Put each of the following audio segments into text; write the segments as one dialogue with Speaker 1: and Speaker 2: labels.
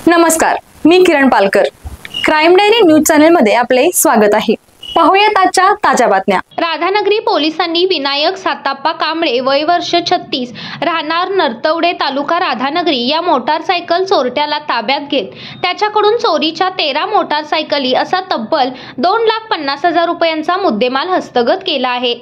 Speaker 1: नमस्कार, मी Kiran Palkar. Crime diary news channel मध्ये आपले स्वागत आहे. पाहूयात आजच्या ताज्या बातम्या.
Speaker 2: राधानगरी पोलिसांनी विनायक साताप्पा कांबळे वय वर्ष 36 राहणार नरतवडे तालुका राधानगरी या मोटारसायकल चोरट्याला ताब्यात घेत त्याच्याकडून चोरीच्या 13 मोटारसायकली असा तब्बल 2,50,000 रुपयांचा मुद्देमाल हस्तगत केला आहे.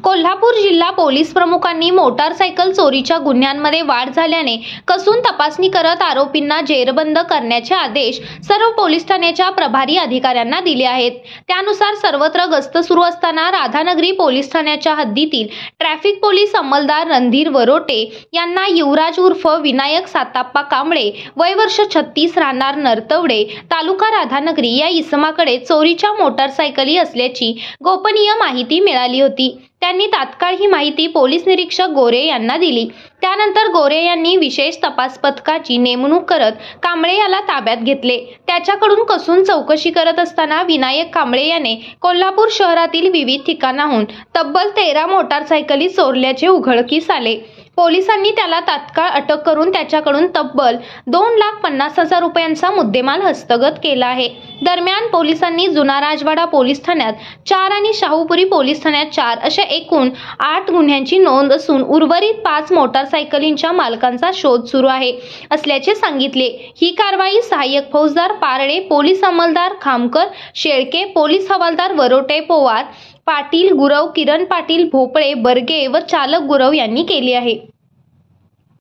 Speaker 2: कोल्हापूर जिल्हा पोलीस प्रमुखांनी मोटारसायकल चोरीच्या गुन्ह्यांमध्ये वाढ झाल्याने कसून तपासणी करत आरोपींना जेरबंद करण्याचे आदेश सर्व पोलीस ठाण्याच्या प्रभारी अधिकाऱ्यांना दिले आहेत. त्यानुसार सर्वत्र गस्त सुरू असताना राधानगरी पोलीस ठाण्याच्या हद्दीतील ट्रॅफिक पोलीस अंमलदार रणधीर वरोटे यांना युवराज उर्फ विनायक साताप्पा कांबळे वय वर्ष 36 राहणार नरतवडे तालुका राधानगरी या इसमाकडे चोरीच्या मोटारसायकली असल्याची गोपनीय माहिती मिळाली होती. त्यांनी तात्काळ ही माहिती पोलीस निरीक्षक गोरे यांना दिली. त्यानंतर गोरे यांनी विशेष तपास पथकाची नेमणूक करत कांबळे याला ताब्यात घेतले. त्याच्याकडून कसून चौकशी करत असताना विनायक कांबळे याने कोल्हापूर शहरातील विविध ठिकाणाहून तब्बल 13 मोटारसायकली चोरल्याचे उघडकीस आले. पोलिसांनी त्याला तात्काळ अटक करून त्याच्याकडून तब्बल 2,50,000 रुपयांचा मुद्देमाल हस्तगत केला आहे. दरम्यान पोलिसांनी जुना राजवाडा पोलीस ठाण्यात 4 आणि शाहूपुरी पोलीस ठाण्यात 4 अशा एकूण 8 गुन्ह्यांची नोंद असून उर्वरित 5 मोटारसायकलींच्या मालकांचा शोध सुरू आहे असल्याचे सांगितले. ही कारवाई सहाय्यक फौजदार पारडे, पोलीस अंमलदार खामकर, शेळके, पोलीस हवालदार वरोटे, पोवार, पाटील, गुरव, किरण पाटील, भोपळे, बर्गे व चालक गुरव यांनी केली आहे.